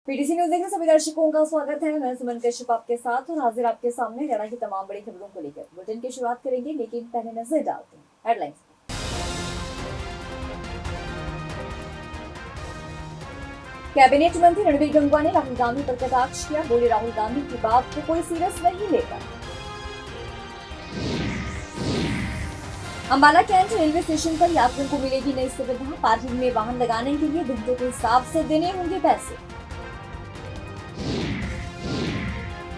PTC news देखने सभी दर्शकों का स्वागत है। मैं सुमन कश्यप आपके साथ और हाजिर आपके सामने हरियाणा की तमाम बड़ी खबरों को लेकर बुलेटिन की शुरुआत करेंगे, लेकिन पहले नजर डालते हैं हेडलाइंस। कैबिनेट मंत्री रणबीर गंगवा ने राहुल गांधी पर कटाक्ष किया। बोले, राहुल गांधी की बात को कोई सीरियस नहीं लेता। अंबाला कैंट रेलवे स्टेशन पर यात्रियों को मिलेगी नई सुविधा। पार्किंग में वाहन लगाने के लिए घंटों के हिसाब से देने होंगे पैसे।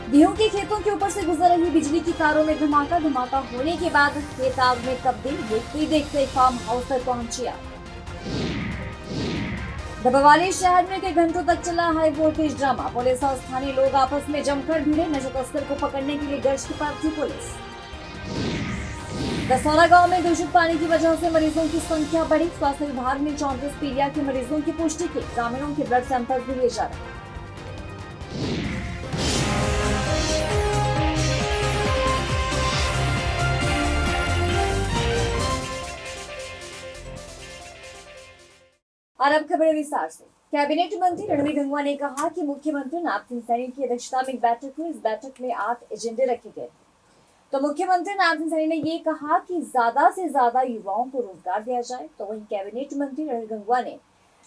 गेहूं के खेतों के ऊपर से गुजर रही बिजली की तारों में धमाका होने के बाद खेत आग में तब्दील। देखते ही देखते फार्म हाउस तक पहुंची आग। डबवाली शहर में कई घंटों तक चला हाई वोल्टेज ड्रामा। पुलिस और स्थानीय लोग आपस में जमकर भिड़े। नशा तस्कर को पकड़ने के लिए गश्त पर थी पुलिस। दसौरा गांव में दूषित पानी की वजह से मरीजों की संख्या बढ़ी। स्वास्थ्य विभाग ने 34 पीलिया के मरीजों की पुष्टि की। ग्रामीणों के ब्लड सैंपल भी लिए जा रहे हैं। और अब खबरें विस्तार से। कैबिनेट मंत्री रणबीर गंगवा ने कहा कि मुख्यमंत्री नायब सिंह सैनी की अध्यक्षता में एक बैठक हुई। इस बैठक में 8 एजेंडे रखे गए। तो मुख्यमंत्री नायब सिंह सैनी ने ये कहा कि ज्यादा से ज्यादा युवाओं को रोजगार दिया जाए। तो वहीं कैबिनेट मंत्री रणबीर गंगवा ने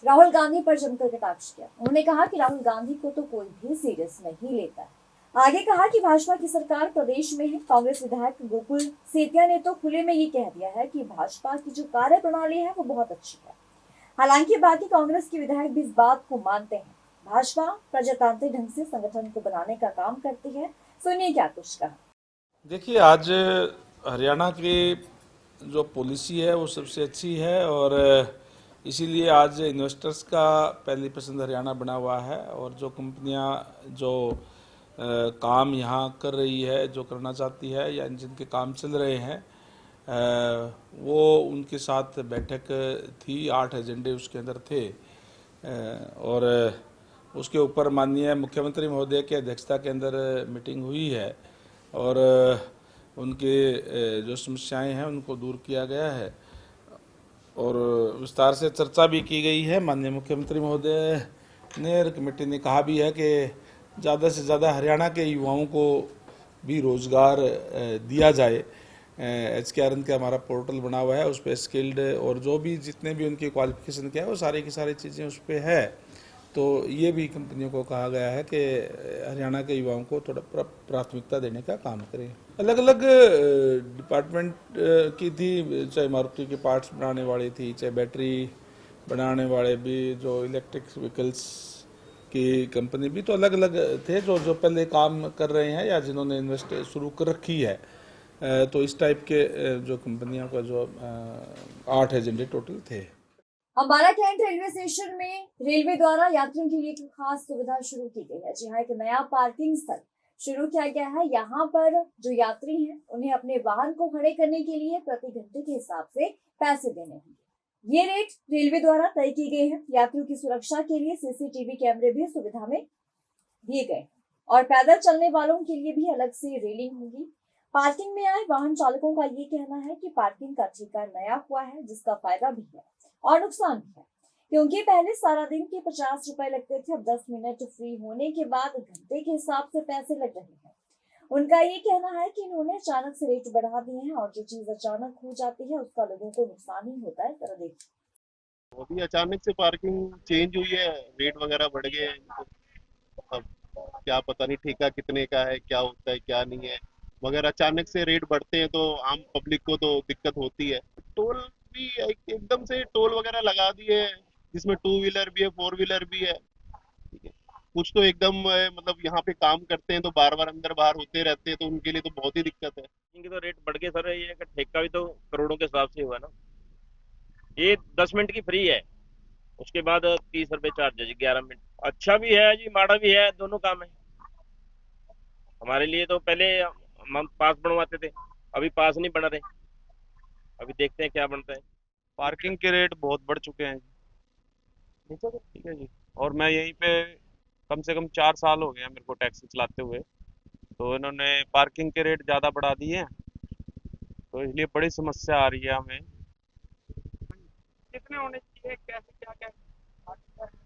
राहुल गांधी पर जमकर कटाक्ष किया। उन्होंने कहा कि राहुल गांधी को तो कोई भी सीरियस नहीं लेता है। आगे कहा कि भाजपा की सरकार प्रदेश में है। कांग्रेस विधायक गोकुल सेतिया ने तो खुले में ये कह दिया है कि भाजपा की जो कार्य प्रणाली है वो बहुत अच्छी है। हालांकि बाकी कांग्रेस के विधायक भी इस बात को मानते हैं। भाजपा प्रजातांत्रिक ढंग से संगठन को बनाने का काम करती है। सुनिए क्या कुछ कहा। देखिए, आज हरियाणा की जो पॉलिसी है वो सबसे अच्छी है और इसीलिए आज इन्वेस्टर्स का पहली पसंद हरियाणा बना हुआ है। और जो कंपनियां जो काम यहाँ कर रही है, जो करना चाहती है या जिनके काम चल रहे हैं, वो उनके साथ बैठक थी। 8 एजेंडे उसके अंदर थे और उसके ऊपर माननीय मुख्यमंत्री महोदय की अध्यक्षता के अंदर मीटिंग हुई है और उनके जो समस्याएं हैं उनको दूर किया गया है और विस्तार से चर्चा भी की गई है। माननीय मुख्यमंत्री महोदय ने और कमेटी ने कहा भी है कि ज़्यादा से ज़्यादा हरियाणा के युवाओं को भी रोज़गार दिया जाए। HKRN का हमारा पोर्टल बना हुआ है, उस पर स्किल्ड और जो भी जितने भी उनकी क्वालिफिकेशन क्या है वो सारी की सारी चीज़ें उस पर है। तो ये भी कंपनियों को कहा गया है कि हरियाणा के युवाओं को थोड़ा प्राथमिकता देने का काम करें। अलग अलग डिपार्टमेंट की थी, चाहे मारुति के पार्ट्स बनाने वाली थी, चाहे बैटरी बनाने वाले भी, जो इलेक्ट्रिक व्हीकल्स की कंपनी भी, तो अलग अलग थे जो जो पहले काम कर रहे हैं या जिन्होंने इन्वेस्ट शुरू कर रखी है। तो इस टाइप के जो कंपनियों का जो 8 एजेंडे टोटल थे। अंबाला कैंट रेलवे स्टेशन में रेलवे द्वारा यात्रियों के लिए एक खास सुविधा शुरू की गई है। जी हाँ, एक नया पार्किंग स्थल शुरू किया गया है। यहाँ पर जो यात्री हैं उन्हें अपने वाहन को खड़े करने के लिए प्रति घंटे के हिसाब से पैसे देने होंगे। ये रेट रेलवे द्वारा तय किए गए हैं। यात्रियों की सुरक्षा के लिए CCTV कैमरे भी सुविधा में दिए गए और पैदल चलने वालों के लिए भी अलग से रेलिंग होगी। पार्किंग में आए वाहन चालकों का ये कहना है कि पार्किंग का ठेका नया हुआ है, जिसका फायदा भी है और नुकसान भी है, क्योंकि पहले सारा दिन के 50 रुपए लगते थे। अब 10 मिनट फ्री होने के बाद घंटे के हिसाब से पैसे लग रहे हैं। उनका ये कहना है कि इन्होंने अचानक से रेट बढ़ा दिए हैं और जो चीज अचानक हो जाती है उसका लोगों को नुकसान ही होता है। तरह देखिए, अभी अचानक से पार्किंग चेंज हुई है, रेट वगैरह बढ़ गए हैं। अब क्या पता नहीं ठेका कितने का है, क्या होता है क्या नहीं है, मगर अचानक से रेट बढ़ते हैं तो आम पब्लिक को तो दिक्कत होती है। टोल भी एकदम से टोल वगैरह लगा दिए हैं, जिसमें 2 व्हीलर भी है, 4 व्हीलर भी है। ठीक है, कुछ तो एकदम मतलब यहाँ पे काम करते हैं तो बार बार अंदर बाहर होते रहते हैं, तो उनके लिए तो बहुत ही दिक्कत है। इनके तो रेट बढ़ गए सर। ये का ठेका भी तो करोड़ों के हिसाब से हुआ ना। ये 10 मिनट की फ्री है, उसके बाद 30 रुपए चार्ज है जी 11 मिनट। अच्छा भी है जी, माड़ा भी है, दोनों काम है हमारे लिए। तो पहले हम पास बनवाते थे, अभी पास नहीं बना रहे। अभी देखते हैं क्या बनता है। पार्किंग के रेट बहुत बढ़ चुके हैं। ठीक है जी। और मैं यहीं पे कम से कम 4 साल हो गए हैं मेरे को टैक्सी चलाते हुए, तो इन्होंने पार्किंग के रेट ज़्यादा बढ़ा दिए हैं, तो इसलिए बड़ी समस्या आ रही है हमें। कितने होने चाहिए, कैसे क्या क्या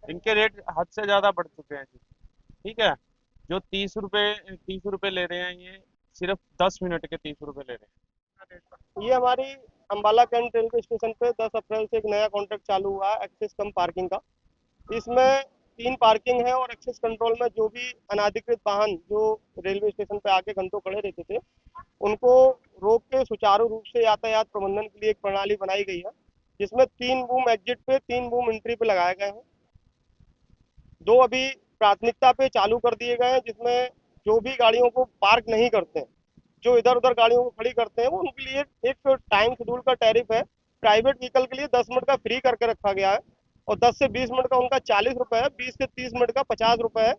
इनके रेट हद से ज़्यादा बढ़ चुके हैं जी। ठीक है, जो 30 रुपए ले रहे हैं, ये सिर्फ 10 मिनट के 30 रुपए ले रहे हैं। ये हमारी अम्बाला कैंट रेलवे स्टेशन पे 10 अप्रैल से एक नया कॉन्ट्रैक्ट चालू हुआ है एक्सेस कम पार्किंग का। इसमें 3 पार्किंग है और एक्सेस कंट्रोल में जो भी अनाधिकृत वाहन जो रेलवे स्टेशन पे आके घंटों खड़े रहते थे, उनको रोक के सुचारू रूप से यातायात प्रबंधन के लिए एक प्रणाली बनाई गई है, जिसमें 3 बूम एग्जिट पे, 3 बूम एंट्री पे लगाए गए हैं। 2 अभी प्राथमिकता पे चालू कर दिए गए हैं, जिसमें जो भी गाड़ियों को पार्क नहीं करते हैं, जो इधर उधर गाड़ियों को खड़ी करते हैं, वो उनके लिए एक टाइम शेड्यूल का टैरिफ है। प्राइवेट व्हीकल के लिए 10 मिनट का फ्री करके रखा गया है और 10 से 20 मिनट का उनका 40 रुपए है, 20 से 30 मिनट का 50 रुपए है,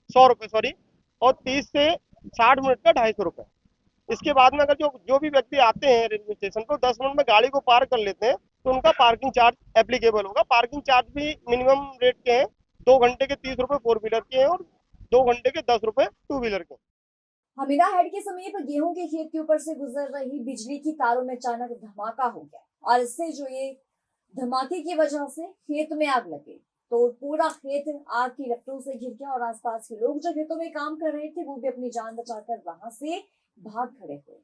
100 रुपए सॉरी, और 30 से 60 मिनट का 250 रुपए। इसके बाद में अगर जो भी व्यक्ति आते हैं रेलवे स्टेशन पर 10 मिनट में गाड़ी को पार्क कर लेते हैं, तो उनका पार्किंग चार्ज एप्लीकेबल होगा। पार्किंग चार्ज भी मिनिमम रेट के हैं, 2 घंटे के 30 रुपए 4 व्हीलर के हैं और 2 घंटे के 10 रुपए 2 व्हीलर के। हमीदा हेड के समीप गेहूं के खेत के ऊपर से गुजर रही बिजली की तारों में अचानक धमाका हो गया और इससे जो ये धमाके की वजह से खेत में आग लगी, तो पूरा खेत आग की लपटों से घिर गया और आसपास के लोग जो खेतों में काम कर रहे थे वो भी अपनी जान बचाकर वहां से भाग खड़े हुए।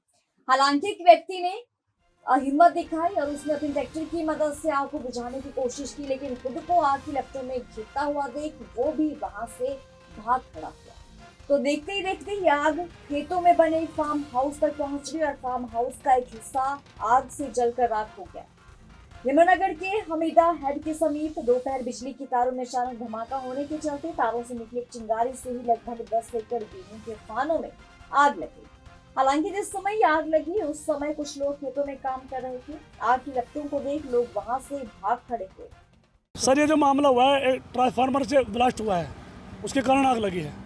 हालांकि एक व्यक्ति ने हिम्मत दिखाई और उसने अपनी ट्रैक्टर की मदद से आग को बुझाने की कोशिश की, लेकिन खुद को आग की लपटों में घिरता हुआ देख वो भी वहां से भाग खड़ा हुआ। तो देखते ही देखते ही आग खेतों में बने फार्म हाउस तक पहुंच गई और फार्म हाउस का एक हिस्सा आग से जलकर राख हो गया। यमुनानगर के हमीदा हेड के समीप दोपहर बिजली की तारों में अचानक धमाका होने के चलते तारों से निकली एक चिंगारी से ही लगभग 10 एकड़ गेहूं के फानों में आग लगी। हालांकि जिस समय आग लगी उस समय कुछ लोग खेतों में काम कर रहे थे। आग की लपटों को देख लोग वहां से भाग खड़े हुए। सर, ये जो मामला हुआ है ट्रांसफार्मर से ब्लास्ट हुआ है, उसके कारण आग लगी है।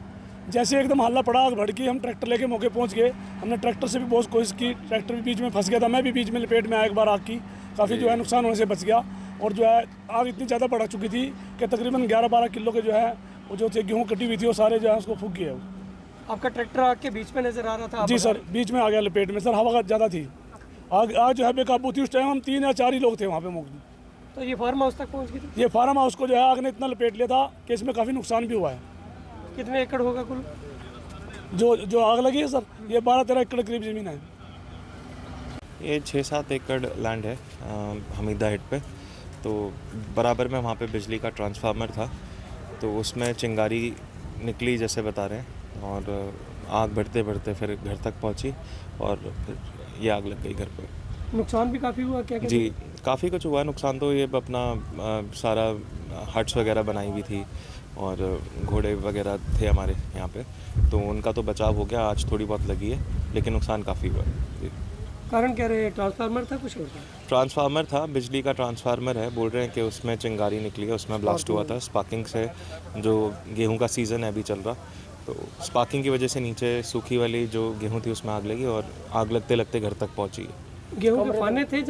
जैसे एकदम हल्ला पड़ा, आग भड़की, हम ट्रैक्टर लेके मौके पहुंच गए। हमने ट्रैक्टर से भी बहुत कोशिश की, ट्रैक्टर भी बीच में फंस गया था, मैं भी बीच में लपेट में आया एक बार आग की, काफ़ी जो है नुकसान होने से बच गया। और जो है आग इतनी ज़्यादा बढ़ चुकी थी कि तकरीबन 11-12 किलो के जो है वो जो थे गेहूँ कटी हुई थी वो सारे जो है उसको फूक गया। आपका ट्रैक्टर आग के बीच में नजर आ रहा था? जी सर, बीच में आ गया लपेट में। सर, हवा ज़्यादा थी, आग जो है बेकाबू थी। उस टाइम हम 3 या 4 ही लोग थे वहाँ पे मौजूद। तो ये फार्म हाउस तक पहुँच गई थी? ये फार्म हाउस को जो है आग ने इतना लपेट लिया था कि इसमें काफ़ी नुकसान भी हुआ है। कितने एकड़ होगा कुल जो आग लगी है सर? ये 12-13 एकड़ करीब ज़मीन है। ये 6-7 एकड़ लैंड है हमीदा हेड पे। तो बराबर में वहाँ पे बिजली का ट्रांसफार्मर था, तो उसमें चिंगारी निकली जैसे बता रहे हैं, और आग बढ़ते बढ़ते फिर घर तक पहुँची और फिर ये आग लग गई घर पे। नुकसान भी काफ़ी हुआ क्या? जी, काफ़ी कुछ हुआ नुकसान। तो ये अपना सारा हट्स वगैरह बनाई हुई थी और घोड़े वगैरह थे हमारे यहाँ पे, तो उनका तो बचाव हो गया। आज थोड़ी बहुत लगी है, लेकिन नुकसान काफ़ी हुआ है जी। कारण कह रहे हैं ट्रांसफार्मर था, कुछ और था? ट्रांसफार्मर था, बिजली का ट्रांसफार्मर है। बोल रहे हैं कि उसमें चिंगारी निकली है, उसमें ब्लास्ट हुआ था स्पार्किंग से। जो गेहूं का सीज़न है अभी चल रहा, तो स्पार्किंग की वजह से नीचे सूखी वाली जो गेहूं थी उसमें आग लगी और आग लगते लगते घर तक पहुंची। गेहूं के फाने थे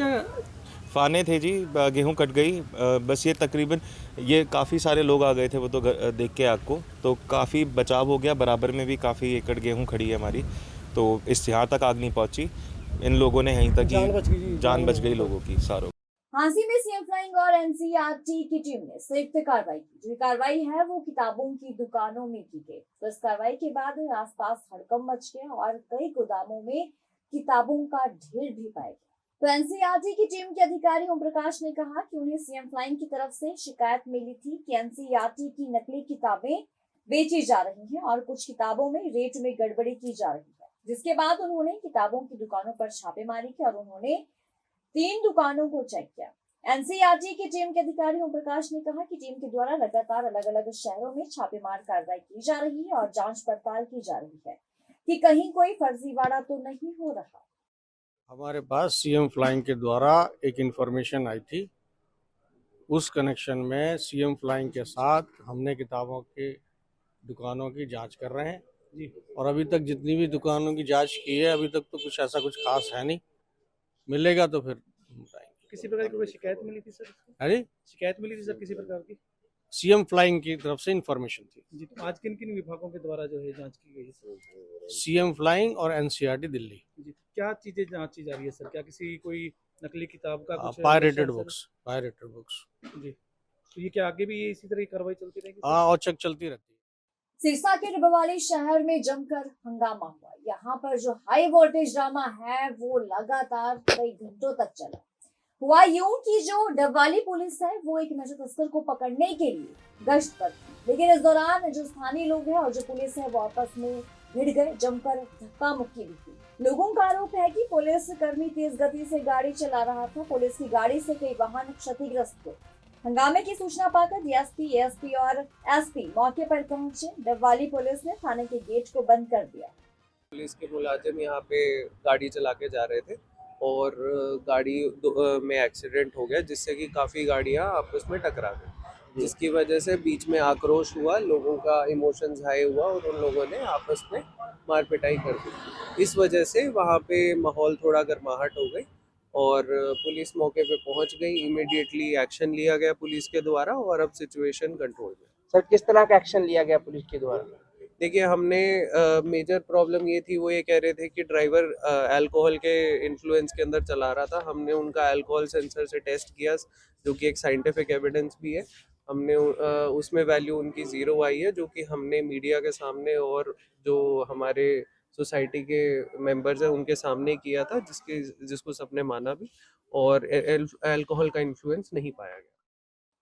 फाने थे जी, गेहूं कट गई। बस ये तकरीबन ये काफ़ी सारे लोग आ गए थे वो तो देख के आग को, तो काफ़ी बचाव हो गया। बराबर में भी काफ़ी एकड़ गेहूं खड़ी है हमारी, तो इस यहाँ तक आग नहीं पहुंची। इन लोगों ने यहीं तक जान बच गई लोगों की सारों। हांसी में सीएम फ्लाइंग और एनसीईआरटी की टीम ने संयुक्त कार्रवाई की। जो कार्रवाई है वो किताबों की दुकानों में की गई। तो इस कार्रवाई के बाद आसपास हड़कंप मच गया और कई गोदामों में किताबों का ढेर भी पाया गया। तो एनसीईआरटी की टीम के अधिकारी ओम प्रकाश ने कहा कि उन्हें सीएम फ्लाइंग की तरफ से शिकायत मिली थी कि एनसीईआरटी की नकली किताबें बेची जा रही हैं और कुछ किताबों में रेट में गड़बड़ी की जा रही है, जिसके बाद उन्होंने किताबों की दुकानों पर छापेमारी की और उन्होंने 3 दुकानों को चेक किया। एनसीईआरटी की टीम के अधिकारी ओम प्रकाश ने कहा कि टीम के द्वारा लगातार अलग अलग शहरों में छापेमार कार्रवाई की जा रही है और जांच पड़ताल की जा रही है कि कहीं कोई फर्जीवाड़ा तो नहीं हो रहा। हमारे पास सीएम फ्लाइंग के द्वारा एक इन्फॉर्मेशन आई थी। उस कनेक्शन में सीएम फ्लाइंग के साथ हमने किताबों की दुकानों की जांच कर रहे हैं जी, और अभी तक जितनी भी दुकानों की जांच की है अभी तक तो कुछ ऐसा कुछ खास है नहीं। मिलेगा तो फिर बताएंगे। किसी प्रकार की कोई शिकायत मिली थी सर? अरे शिकायत मिली थी सर किसी प्रकार की? सीएम फ्लाइंग की तरफ से इन्फॉर्मेशन थी जी। तो आज किन किन विभागों के द्वारा जो है जांच की गई है? सीएम फ्लाइंग और एनसीईआरटी दिल्ली। जी। क्या चीजें जांची जा रही है सर? क्या किसी कोई नकली किताब का कुछ पायरेटेड बुक्स जी, तो ये क्या आगे भी ये इसी तरह की कार्रवाई चलती रहेगी सर? हाँ, औचक चलती रहती है। सिरसा के डबवाली शहर में जमकर हंगामा हुआ। यहाँ पर जो हाई वोल्टेज ड्रामा है वो लगातार कई घंटों तक चला। हुआ यूं कि जो डबवाली पुलिस है वो एक नशा तस्कर को पकड़ने के लिए गश्त पर थी, लेकिन इस दौरान जो स्थानीय लोग हैं और जो पुलिस है वो आपस में भिड़ गए, जमकर धक्का मुक्की भी की। लोगों का आरोप है कि पुलिस कर्मी तेज गति से गाड़ी चला रहा था। पुलिस की गाड़ी से कई वाहन क्षतिग्रस्त हुए। हंगामे की सूचना पाकर डीएसपी, एएसपी और एसपी मौके पर पहुंचे। डबवाली पुलिस ने थाने के गेट को बंद कर दिया। पुलिस के मुलाजिम यहाँ पे गाड़ी चला के जा रहे थे और गाड़ी में एक्सीडेंट हो गया, जिससे कि काफ़ी गाड़ियाँ आपस में टकरा गई, जिसकी वजह से बीच में आक्रोश हुआ, लोगों का इमोशंस हाई हुआ और उन लोगों ने आपस में मार पिटाई कर दी। इस वजह से वहाँ पे माहौल थोड़ा गर्माहट हो गई और पुलिस मौके पे पहुँच गई। इमीडिएटली एक्शन लिया गया पुलिस के द्वारा और अब सिचुएशन कंट्रोल में। सर, किस तरह का एक्शन लिया गया पुलिस के द्वारा? देखिए, हमने मेजर प्रॉब्लम ये थी, वो ये कह रहे थे कि ड्राइवर अल्कोहल के इन्फ्लुएंस के अंदर चला रहा था। हमने उनका अल्कोहल सेंसर से टेस्ट किया, जो कि एक साइंटिफिक एविडेंस भी है। हमने उसमें वैल्यू उनकी 0 आई है, जो कि हमने मीडिया के सामने और जो हमारे सोसाइटी के मेंबर्स हैं उनके सामने किया था, जिसको सबने माना भी, और अल्कोहल का इन्फ्लुएंस नहीं पाया गया।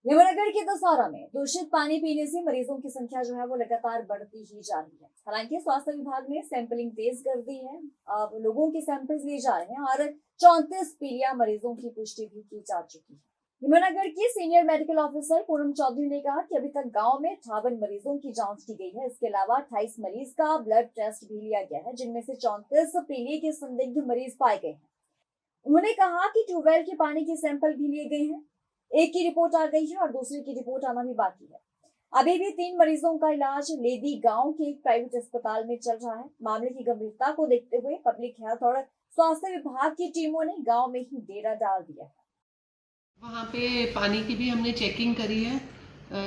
यमुनानगर के दशहरा में दूषित पानी पीने से मरीजों की संख्या जो है वो लगातार बढ़ती ही जा रही है। हालांकि स्वास्थ्य विभाग ने सैंपलिंग तेज कर दी है। अब लोगों के सैंपल्स लिए जा रहे हैं और 34 पीलिया मरीजों की पुष्टि भी की जा चुकी है। यमुनानगर की senior medical officer Poonam Chaudhary ने कहा कि अभी तक गाँव में 58 मरीजों की जाँच की गई है। इसके अलावा 28 मरीज का ब्लड टेस्ट भी लिया गया है, जिनमें से 34 पीलिया के संदिग्ध मरीज पाए गए हैं। उन्होंने कहा कि ट्यूबवेल के पानी के सैंपल भी लिए गए हैं। एक की रिपोर्ट आ गई है और दूसरे की रिपोर्ट आना भी बाकी है। अभी भी 3 मरीजों का इलाज लेदी गांव के एक प्राइवेट अस्पताल में चल रहा है। मामले की गंभीरता को देखते हुए पब्लिक हेल्थ और स्वास्थ्य विभाग की टीमों ने गांव में ही डेरा डाल दिया है। वहाँ पे पानी की भी हमने चेकिंग करी है।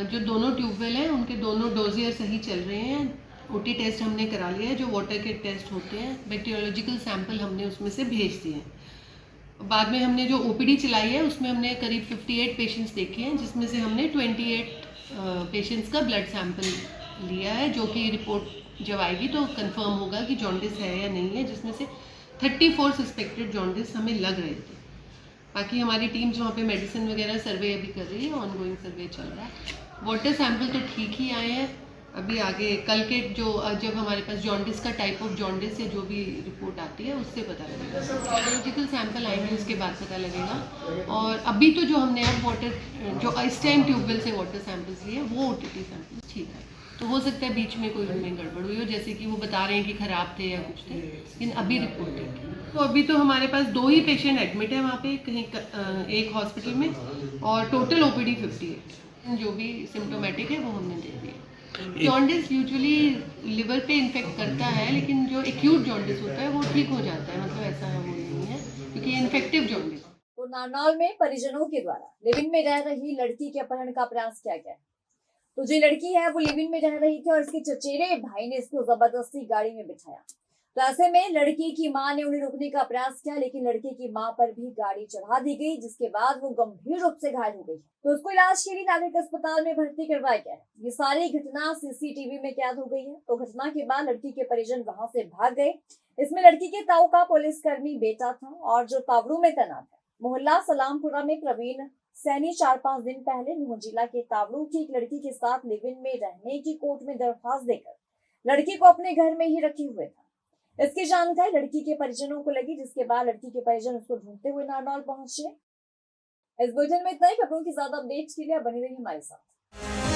जो दोनों ट्यूबवेल हैं उनके दोनों डोजियर सही चल रहे हैं। ओटी टेस्ट हमने करा लिया है, जो वाटर के टेस्ट होते हैं। बैक्टीरियोलॉजिकल सैंपल हमने उसमें से भेज दिए हैं। बाद में हमने जो ओपीडी चलाई है उसमें हमने करीब 58 पेशेंट्स देखे हैं, जिसमें से हमने 28 पेशेंट्स का ब्लड सैंपल लिया है, जो कि रिपोर्ट जब आएगी तो कंफर्म होगा कि जॉन्डिस है या नहीं है, जिसमें से 34 सस्पेक्टेड जॉन्डिस हमें लग रहे थे। बाकी हमारी टीम्स वहाँ पे मेडिसिन वगैरह सर्वे अभी कर रही है, ऑनगोइंग सर्वे चल रहा है। वाटर सैंपल तो ठीक ही आए हैं। अभी आगे कल के जब हमारे पास जॉन्डिस का टाइप ऑफ जॉन्डिस या जो भी रिपोर्ट आती है उससे पता लगेगा। बायोलॉजिकल सैंपल आएंगे, उसके बाद पता लगेगा। और अभी तो जो हमने अब वाटर जो इस टाइम ट्यूबवेल से वाटर सैंपल्स लिए वो ओटीटी सैंपल्स ठीक है। तो हो सकता है बीच में कोई उनमें गड़बड़ हुई हो, जैसे कि वो बता रहे हैं कि ख़राब थे या कुछ थे, लेकिन अभी रिपोर्ट ठीक है। तो अभी तो हमारे पास 2 ही पेशेंट एडमिट है वहाँ पे, कहीं एक हॉस्पिटल में, और टोटल ओपीडी 58। जो भी सिम्टोमेटिक है वो हमने दे दिया। जॉन्डिस यूजुअली लिवर पे इन्फेक्ट करता है, लेकिन जो एक्यूट जॉन्डिस होता है वो ठीक हो जाता है, मतलब ऐसा वो नहीं है, क्योंकि इन्फेक्टिव जॉन्डिस। तो नारनौल में परिजनों के द्वारा लिव इन में रह रही लड़की के अपहरण का प्रयास किया गया। तो जो लड़की है वो लिव इन में रह रही थी और इसके चचेरे भाई ने इसको जबरदस्ती गाड़ी में बिठाया। तो ऐसे में लड़की की मां ने उन्हें रोकने का प्रयास किया, लेकिन लड़के की मां पर भी गाड़ी चढ़ा दी गई, जिसके बाद वो गंभीर रूप से घायल हो गई। तो उसको इलाज के लिए नागरिक अस्पताल में भर्ती करवाया गया है। ये सारी घटना सीसीटीवी में कैद हो गई है। तो घटना के बाद लड़की के परिजन वहां से भाग गए। इसमें लड़की के ताऊ का पुलिसकर्मी बेटा था और जो तावड़ू में तैनात है। मोहल्ला सलामपुरा में प्रवीण सैनी 4-5 दिन पहले नुह जिला के तावड़ू की एक लड़की के साथ लिव इन में रहने की कोर्ट में दरख्वास्त देकर लड़की को अपने घर में ही रखे हुए था। इसकी जानकारी लड़की के परिजनों को लगी, जिसके बाद लड़की के परिजन उसको ढूंढते हुए नारनौल पहुंचे। इस बुलेटिन में इतना ही। खबरों की ज्यादा अपडेट्स के लिए बनी रहिए हमारे साथ।